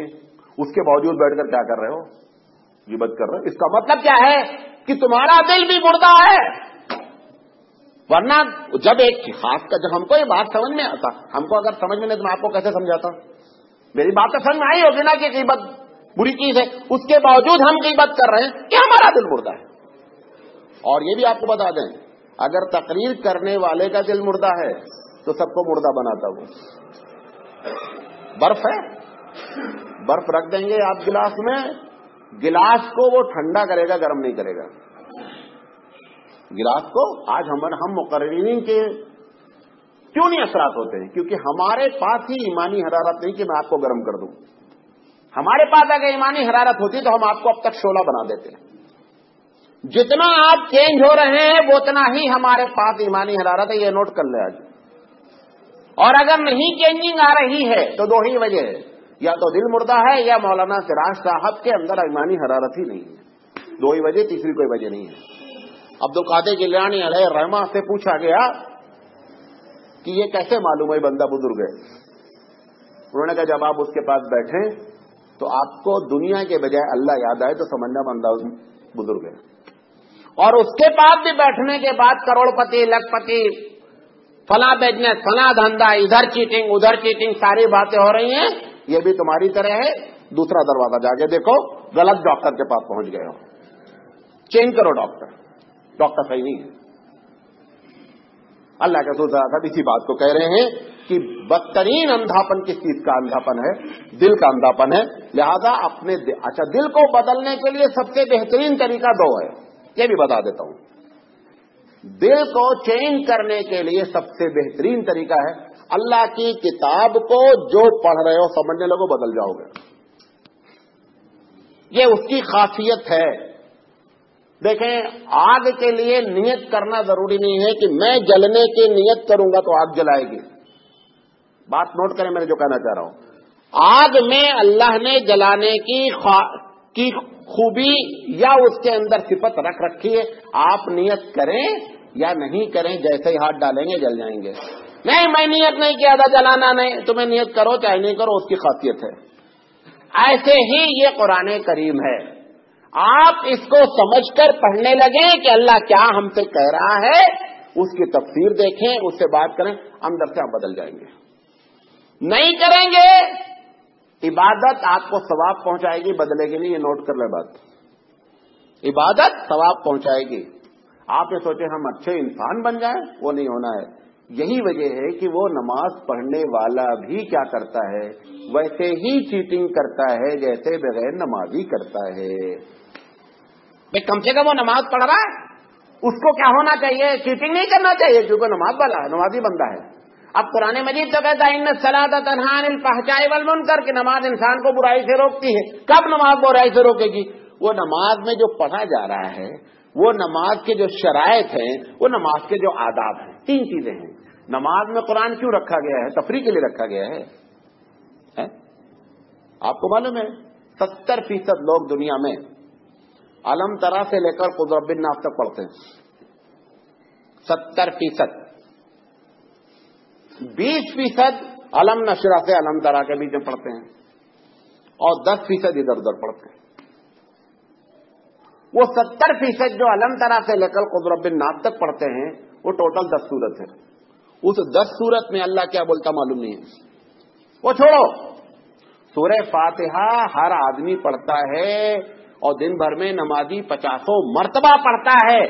اس کے باوجود بیٹھ کر کیا کر رہے ہو, غیبت کر رہے ہو. اس کا مطلب کیا ہے کہ تمہارا دل بھی مردہ ہے. ورنہ جب ایک خاص کا جب ہم کو یہ بات سمجھ میں آتا, ہم کو اگر سمجھ میں نہیں تو میں آپ کو کیسے سمجھاتا؟ میری بات تو سمجھ میں آئی ہوگی نا کہ غیبت بری چیز ہے, اس کے باوجود ہم غیبت کر رہے ہیں کہ ہمارا دل مردہ ہے. اور یہ بھی آپ کو بتا دیں, اگر تقریر کرنے والے کا دل مردہ ہے تو سب کو مردہ بناتا. وہ برف ہے, برف رکھ دیں گے آپ گلاس میں, گلاس کو وہ ٹھنڈا کرے گا, گرم نہیں کرے گا. گلاس کو آج ہم مقررین کے کیوں نہیں اثرات ہوتے ہیں؟ کیونکہ ہمارے پاس ہی ایمانی حرارت نہیں کہ میں آپ کو گرم کر دوں. ہمارے پاس اگر ایمانی حرارت ہوتی تو ہم آپ کو اب تک شعلہ بنا دیتے ہیں. جتنا آپ چینج ہو رہے ہیں وہ اتنا ہی ہمارے پاس ایمانی حرارت ہے, یہ نوٹ کر لیں آج. اور اگر نہیں چینجنگ آ رہی ہے تو دو ہی وجہ ہے, یا تو دل مردہ ہے یا مولانا سراج صاحب کے اندر ایمانی حرارت ہی نہیں ہے. دو ہی وجہ, تیسری کوئی وجہ نہیں ہے. عبد القادر جیلانی علیہ الرحمہ سے پوچھا گیا کہ یہ کیسے معلوم ہے بندہ بزرگ ہے؟ انہوں نے کہا جب آپ اس کے پاس بیٹھیں تو آپ کو دنیا کے بجائے اللہ یاد آئے تو سمجھنا بندہ بزرگ ہے. اور اس کے بعد بھی بیٹھنے کے بعد کروڑ پتی, لکھ پتی, فلاں بزنس, فلاں دھندا, ادھر چیٹنگ ادھر چیٹنگ, ساری باتیں ہو رہی ہیں, یہ بھی تمہاری طرح ہے. دوسرا دروازہ جا کے دیکھو, غلط ڈاکٹر کے پاس پہنچ گئے ہو, چینج کرو ڈاکٹر, ڈاکٹر صحیح نہیں ہے. اللہ کے رسول صلی اللہ علیہ وسلم اسی بات کو کہہ رہے ہیں کہ بدترین اندھاپن کس چیز کا اندھاپن ہے؟ دل کا اندھاپن ہے. لہذا اپنے دل کو بدلنے کے لیے سب سے بہترین طریقہ دو ہے, یہ بھی بتا دیتا ہوں. دل کو چینج کرنے کے لیے سب سے بہترین طریقہ ہے اللہ کی کتاب کو جو پڑھ رہے ہو سمجھنے لگو, بدل جاؤ گے. یہ اس کی خاصیت ہے. دیکھیں, آگ کے لیے نیت کرنا ضروری نہیں ہے کہ میں جلنے کی نیت کروں گا تو آگ جلائے گی. بات نوٹ کریں میں جو کہنا چاہ رہا ہوں. آگ میں اللہ نے جلانے کی خوبی یا اس کے اندر صفت رکھ رکھی ہے. آپ نیت کریں یا نہیں کریں, جیسے ہی ہاتھ ڈالیں گے جل جائیں گے. نہیں, میں نیت نہیں کیا تھا, جلانا نہیں. تمہیں نیت کرو چاہے نہیں کرو, اس کی خاصیت ہے. ایسے ہی یہ قرآن کریم ہے. آپ اس کو سمجھ کر پڑھنے لگیں کہ اللہ کیا ہم سے کہہ رہا ہے, اس کی تفسیر دیکھیں, اس سے بات کریں, اندر سے آپ بدل جائیں گے. نہیں کریں گے, عبادت آپ کو ثواب پہنچائے گی, بدلے گی نہیں. یہ نوٹ کر لیں بات, عبادت ثواب پہنچائے گی. آپ یہ سوچیں ہم اچھے انسان بن جائیں, وہ نہیں ہونا ہے. یہی وجہ ہے کہ وہ نماز پڑھنے والا بھی کیا کرتا ہے, ویسے ہی چیٹنگ کرتا ہے جیسے بغیر نمازی کرتا ہے. کم سے کم وہ نماز پڑھ رہا ہے, اس کو کیا ہونا چاہیے, چیٹنگ نہیں کرنا چاہیے, کیونکہ نماز والا ہے, نمازی بندہ ہے. اب قرآن مجید تو کہتا ہے ان الصلاۃ تنہی عن الفحشاء والمنکر, کہ نماز انسان کو برائی سے روکتی ہے. کب نماز برائی سے روکے گی؟ وہ نماز میں جو پڑھا جا رہا ہے, وہ نماز کے جو شرائط ہیں, وہ نماز کے جو آداب ہیں. تین چیزیں ہیں. نماز میں قرآن کیوں رکھا گیا ہے؟ تفریح کے لیے رکھا گیا ہے. آپ کو معلوم ہے 70% لوگ دنیا میں علم ترا سے لے کر قل رب الناس تک پڑھتے ہیں. 70%. 20% علم نشرہ سے علم ترا کے بیچ میں پڑھتے ہیں, اور 10% ادھر ادھر پڑھتے ہیں. وہ 70% جو علم ترا سے لے کر قل رب الناس تک پڑھتے ہیں, وہ ٹوٹل 10 سورت ہے. اس 10 سورت میں اللہ کیا بولتا معلوم نہیں ہے. وہ چھوڑو, سورہ فاتحہ ہر آدمی پڑھتا ہے اور دن بھر میں نمازی 50 مرتبہ پڑھتا ہے,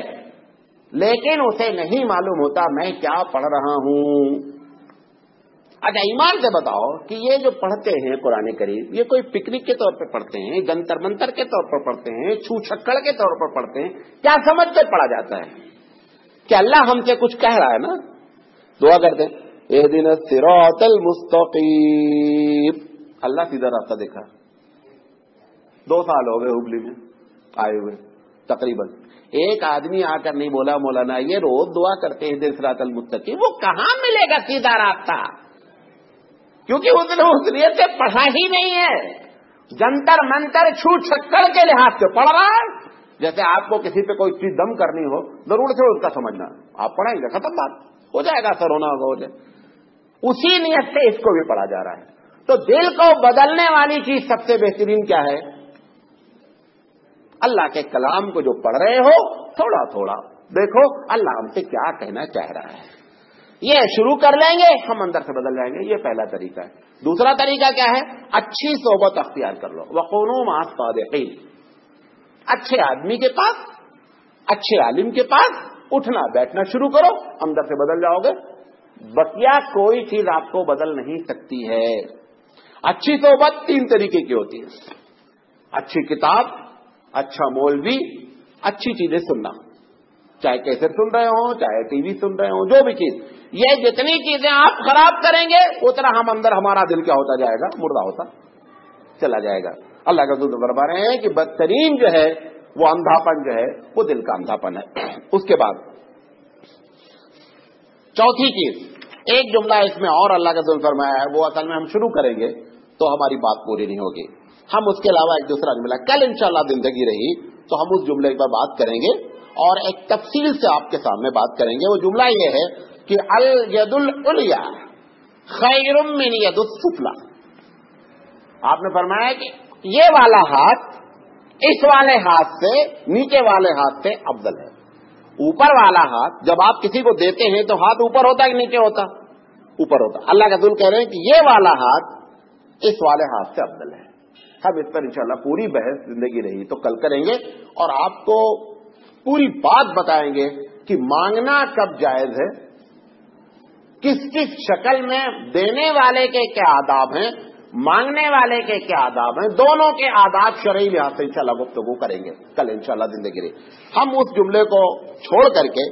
لیکن اسے نہیں معلوم ہوتا میں کیا پڑھ رہا ہوں. اچھا ایمان سے بتاؤ کہ یہ جو پڑھتے ہیں قرآن کریم, یہ کوئی پکنک کے طور پر پڑھتے ہیں, جنتر منتر کے طور پر پڑھتے ہیں, چھو چھکڑ کے طور پر پڑھتے ہیں, کیا سمجھ کے پڑھا جاتا ہے کہ اللہ ہم سے کچھ کہہ رہا ہے نا؟ دعا کرتے ہیں اہدنا الصراط المستقیم, اللہ سیدھا راستہ دکھا. 2 سال ہو گئے ہبلی میں آئے ہوئے تقریباً, ایک آدمی آ کر نہیں بولا مولانا یہ روز دعا کرتے ہیں اہدنا الصراط المستقیم. وہ کہاں ملے گا سیدھا راستہ, کیونکہ اس نے اس نیت سے پڑھا ہی نہیں ہے, جنتر منتر چھو چھکڑ کے لحاظ سے پڑھ رہا ہے. جیسے آپ کو کسی پہ کوئی چیز دم کرنی ہو, ضرور سے اس کا سمجھنا, آپ پڑھیں گے ختم بات ہو جائے گا, سر ہونا ہوگا ہو جائے. اسی نیت سے اس کو بھی پڑھا جا رہا ہے. تو دل کو بدلنے والی چیز سب سے بہترین کیا ہے؟ اللہ کے کلام کو جو پڑھ رہے ہو تھوڑا تھوڑا دیکھو اللہ ہم سے کیا کہنا چاہ رہا ہے, یہ شروع کر لیں گے ہم اندر سے بدل جائیں گے. یہ پہلا طریقہ ہے. دوسرا طریقہ کیا ہے؟ اچھی صحبت اختیار کر لو. وَكُونُوا مَعَ الصَّادِقِينَ, اچھے آدمی کے پاس, اچھے عالم کے پاس اٹھنا بیٹھنا شروع کرو, اندر سے بدل جاؤ گے. بقیہ کوئی چیز آپ کو بدل نہیں سکتی ہے. اچھی صحبت 3 طریقے کی ہوتی ہے: اچھی کتاب, اچھا مولوی, اچھی چیزیں سننا, چاہے کیسٹ سن رہے ہوں, چاہے ٹی وی سن رہے ہوں, جو بھی چیز. یہ جتنی چیزیں آپ خراب کریں گے اتنا ہم اندر ہمارا دل کیا ہوتا جائے گا؟ مردہ ہوتا چلا جائے گا. اللہ کا حضور فرما رہے ہیں کہ بدترین جو ہے وہ اندھاپن جو ہے وہ دل کا اندھاپن ہے. اس کے بعد چوتھی چیز, ایک جملہ اس میں اور اللہ کا حضور فرمایا ہے, وہ اصل میں ہم شروع کریں گے تو ہماری بات پوری نہیں ہوگی. ہم اس کے علاوہ ایک دوسرا جملہ کل انشاءاللہ زندگی رہی تو ہم اس جملے پر بات کریں گے اور ایک تفصیل سے آپ کے سامنے بات کریں گے. وہ جملہ یہ ہے کہ الید العلیٰ خیر من ید السفلی. آپ نے فرمایا کہ یہ والا ہاتھ اس والے ہاتھ سے, نیچے والے ہاتھ سے افضل ہے. اوپر والا ہاتھ جب آپ کسی کو دیتے ہیں تو ہاتھ اوپر ہوتا کہ نیچے ہوتا؟ اوپر ہوتا. اللہ کا رسول کہہ رہے ہیں کہ یہ والا ہاتھ اس والے ہاتھ سے افضل ہے. ہم اس پر انشاءاللہ پوری بحث زندگی رہی تو کل کریں گے اور آپ کو پوری بات بتائیں گے کہ مانگنا کب جائز ہے, کس کس شکل میں, دینے والے کے کیا آداب ہیں, مانگنے والے کے کیا آداب ہیں, دونوں کے آداب شرعی لحاظ سے انشاءاللہ گفتگو کریں گے کل انشاءاللہ زندگی رہی. ہم اس جملے کو چھوڑ کر کے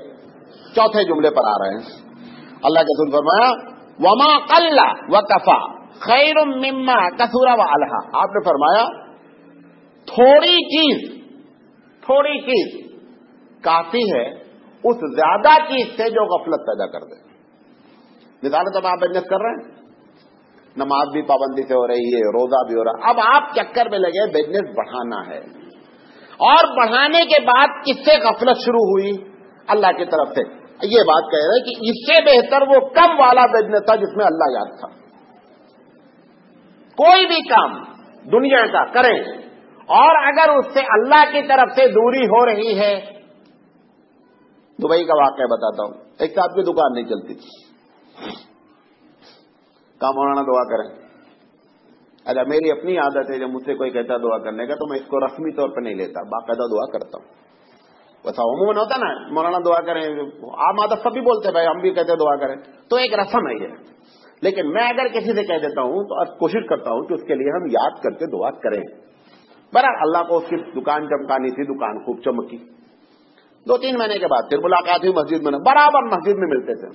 چوتھے جملے پر آ رہے ہیں. اللہ کے رسول فرمایا وما قل وکفا خیر مما کثر والہا. آپ نے فرمایا تھوڑی چیز کافی ہے اس زیادہ چیز سے جو غفلت پیدا کر دے. مثال جب آپ بزنس کر رہے ہیں, نماز بھی پابندی سے ہو رہی ہے, روزہ بھی ہو رہا ہے, اب آپ چکر میں لگے بزنس بڑھانا ہے, اور بڑھانے کے بعد کس سے غفلت شروع ہوئی؟ اللہ کی طرف سے. یہ بات کہہ رہے ہیں کہ اس سے بہتر وہ کم والا بزنس تھا جس میں اللہ یاد تھا. کوئی بھی کام دنیا کا کریں اور اگر اس سے اللہ کی طرف سے دوری ہو رہی ہے. دبئی کا واقعہ بتاتا ہوں. ایک صاحب کی دکان نہیں چلتی تھی, کام ہونا دعا کریں. اچھا میری اپنی عادت ہے جب مجھ سے کوئی کہتا دعا کرنے کا تو میں اس کو رسمی طور پر نہیں لیتا, باقاعدہ دعا کرتا ہوں. ویسا عموماً ہوتا نا مولانا دعا کریں, عام عادت سب بھی بولتے بھائی, ہم بھی کہتے دعا کریں, تو ایک رسم ہے یہ. لیکن میں اگر کسی سے کہہ دیتا ہوں تو کوشش کرتا ہوں کہ اس کے لیے ہم یاد کر کے دعا کریں. برابر اللہ کو اس کی دکان چمکانی تھی, دکان خوب چمکی. 2-3 مہینے کے بعد پھر ملاقات ہوئی مسجد میں, برابر مسجد میں ملتے تھے.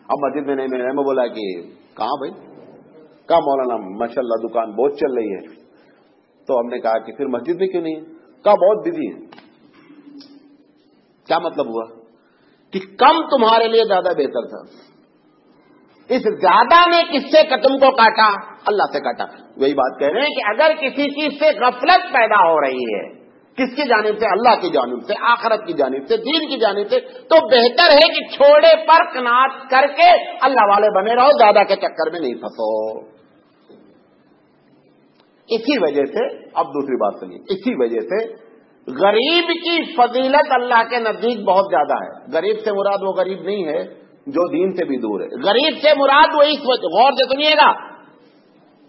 اب مسجد میں نہیں ملے, میں بولا کہ کہاں بھائی, کہا مولانا ماشاءاللہ دکان بہت چل رہی ہے. تو ہم نے کہا کہ پھر مسجد میں کیوں نہیں ہے؟ کہا بہت بزی ہے. کیا مطلب ہوا کہ کم تمہارے لیے زیادہ بہتر تھا. اس زیادہ نے کس سے تم کو کاٹا؟ اللہ سے کاٹا. وہی بات کہہ رہے ہیں کہ اگر کسی چیز سے غفلت پیدا ہو رہی ہے, کس کی جانب سے؟ اللہ کی جانب سے, آخرت کی جانب سے, دین کی جانب سے, تو بہتر ہے کہ چھوڑے پر قناعت کر کے اللہ والے بنے رہو, زیادہ کے چکر میں نہیں پھنسو. اسی وجہ سے اب دوسری بات سنیے, اسی وجہ سے غریب کی فضیلت اللہ کے نزدیک بہت زیادہ ہے. غریب سے مراد وہ غریب نہیں ہے جو دین سے بھی دور ہے. غریب سے مراد وہ غور سے سنیے گا,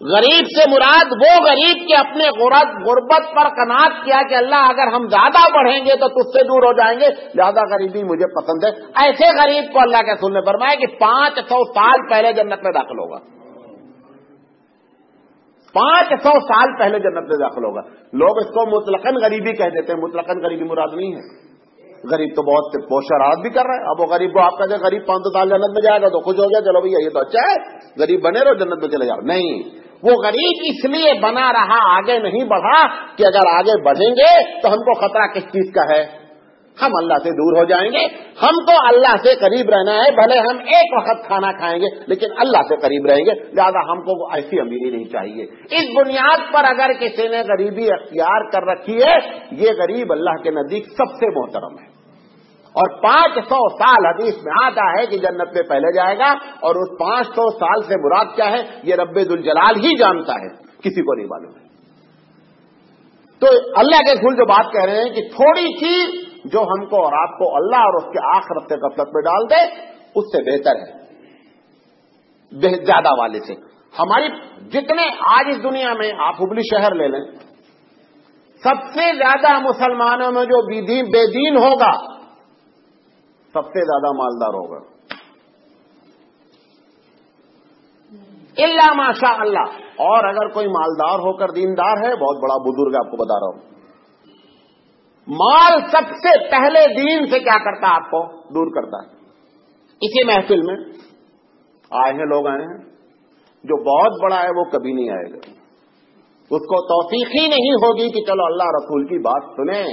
غریب سے مراد وہ غریب کے اپنے غربت پر قناعت کیا کہ اللہ اگر ہم زیادہ بڑھیں گے تو تجھ سے دور ہو جائیں گے, زیادہ غریبی مجھے پسند ہے. ایسے غریب کو اللہ کے رسول نے فرمایا کہ 500 سال پہلے جنت میں داخل ہوگا. 500 سال پہلے جنت میں داخل ہوگا. لوگ اس کو مطلقاً غریبی کہہ دیتے ہیں. مطلقاً غریبی مراد نہیں ہے. غریب تو بہت سے پوشرات بھی کر رہے ہیں. اب وہ غریب کو آپ کہتے ہیں غریب 500 سال جنت میں جائے گا تو خوش ہو گیا, چلو بھیا یہ تو اچھا ہے, غریب بنے رہو جنت میں چلے جاؤ. نہیں, وہ غریب اس لیے بنا رہا, آگے نہیں بڑھا کہ اگر آگے بڑھیں گے تو ہم کو خطرہ کس چیز کا ہے, ہم اللہ سے دور ہو جائیں گے. ہم تو اللہ سے قریب رہنا ہے, بھلے ہم ایک وقت کھانا کھائیں گے لیکن اللہ سے قریب رہیں گے. لہٰذا ہم کو ایسی امیری نہیں چاہیے. اس بنیاد پر اگر کسی نے غریبی اختیار کر رکھی ہے, یہ غریب اللہ کے نزدیک سب سے محترم ہے. اور 500 سال حدیث میں آتا ہے کہ جنت میں پہلے جائے گا, اور اس 500 سال سے مراد کیا ہے یہ رب ذوالجلال ہی جانتا ہے, کسی کو نہیں معلوم ہے. تو اللہ کے رسول جو بات کہہ رہے ہیں کہ تھوڑی چیز جو ہم کو اور آپ کو اللہ اور اس کے آخرت سے غفلت میں ڈال دے, اس سے بہتر ہے زیادہ والے سے. ہماری جتنے آج اس دنیا میں آپ ہبلی شہر لے لیں, سب سے زیادہ مسلمانوں میں جو بے دین ہوگا سب سے زیادہ مالدار ہوگا, الا ماشاء اللہ. اور اگر کوئی مالدار ہو کر دیندار ہے, بہت بڑا بزرگ آپ کو بتا رہا ہوں, مال سب سے پہلے دین سے کیا کرتا ہے, آپ کو دور کرتا ہے. اسی محفل میں آئے ہیں, لوگ آئے ہیں, جو بہت بڑا ہے وہ کبھی نہیں آئے گا. اس کو توفیق ہی نہیں ہوگی کہ چلو اللہ رسول کی بات سنیں,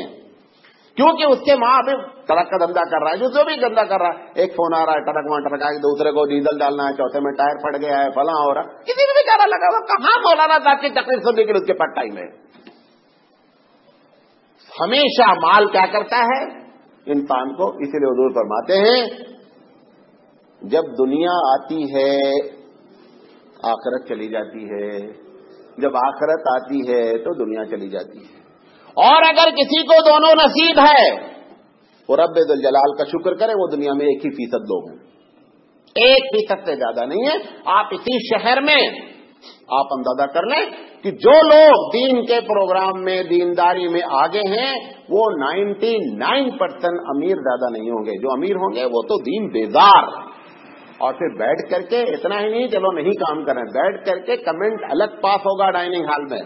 کیونکہ اس کے ماں بھی ٹرک کا دھندا کر رہا ہے, جو بھی دھندا کر رہا ہے. ایک فون آ رہا ہے, ٹرک وہاں ٹرک آئے, دوسرے کو ڈیزل ڈالنا ہے, چوتھے میں ٹائر پھٹ گیا ہے, فلاں ہو رہا ہے. کسی کو بھی چارہ لگا ہوا, کہاں مولانا صاحب کی تقریر سننے کے لیے اس کے پاس ٹائم ہے. ہمیشہ مال کیا کرتا ہے انسان کو, اسی لیے حضور فرماتے ہیں جب دنیا آتی ہے آخرت چلی جاتی ہے, جب آخرت آتی ہے تو دنیا چلی جاتی ہے. اور اگر کسی کو دونوں نصیب ہے وہ رب ذوالجلال کا شکر کرے, وہ دنیا میں 1% لوگ ہیں, 1% سے زیادہ نہیں ہے. آپ اسی شہر میں آپ اندازہ کر لیں کہ جو لوگ دین کے پروگرام میں دینداری میں آگے ہیں وہ 99% امیر زیادہ نہیں ہوں گے. جو امیر ہوں گے وہ تو دین بیزار, اور پھر بیٹھ کر کے اتنا ہی نہیں چلو نہیں کام کریں, بیٹھ کر کے کمنٹ الگ پاس ہوگا ڈائننگ ہال میں,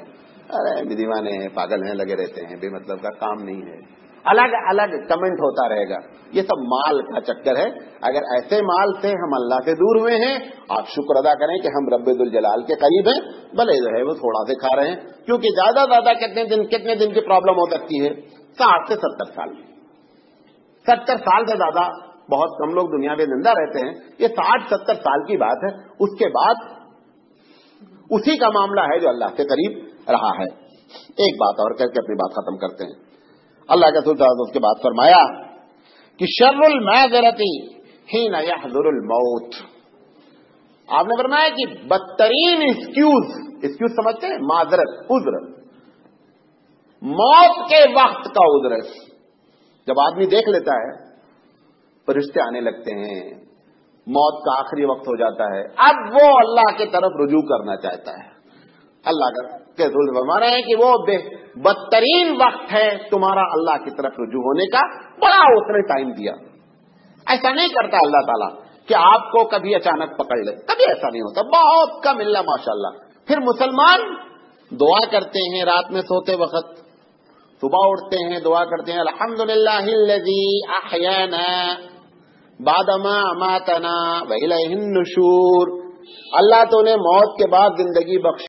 ارے دیوانے ہیں, پاگل ہیں, لگے رہتے ہیں, بے مطلب کا کام نہیں ہے, الگ الگ کمنٹ ہوتا رہے گا. یہ سب مال کا چکر ہے. اگر ایسے مال سے ہم اللہ سے دور ہوئے ہیں, آپ شکر ادا کریں کہ ہم رب ذوالجلال کے قریب ہیں, بھلے جو ہے وہ تھوڑا سے کھا رہے ہیں, کیونکہ زیادہ کتنے دن کی پرابلم ہو سکتی ہے, 60 سے 70 سال. 70 سال سے زیادہ بہت کم لوگ دنیا میں زندہ رہتے ہیں. یہ 60-70 سال کی بات ہے. اس کے بعد اسی کا معاملہ ہے جو اللہ کے قریب رہا ہے. ایک بات اور کر کے اپنی بات ختم کرتے ہیں. اللہ کے رسول اس کے بعد فرمایا کہ شر المعذرتی حین یحضر الموت. آپ نے فرمایا کہ بدترین ایکسکیوز سمجھتے ہیں, معذرت, عذر, موت کے وقت کا عذر. جب آدمی دیکھ لیتا ہے فرشتے آنے لگتے ہیں, موت کا آخری وقت ہو جاتا ہے, اب وہ اللہ کی طرف رجوع کرنا چاہتا ہے. اللہ کے رسول فرما رہے ہیں کہ وہ بدترین وقت ہے تمہارا اللہ کی طرف رجوع ہونے کا. بڑا اس نے ٹائم دیا. ایسا نہیں کرتا اللہ تعالیٰ کہ آپ کو کبھی اچانک پکڑ لے, کبھی ایسا نہیں ہوتا, بہت کم اللہ ماشاءاللہ. پھر مسلمان دعا کرتے ہیں رات میں سوتے وقت, صبح اٹھتے ہیں دعا کرتے ہیں الحمدللہ الذی احیانا بعد ما اماتنا والیہ النشور. اللہ تو نے موت کے بعد زندگی بخش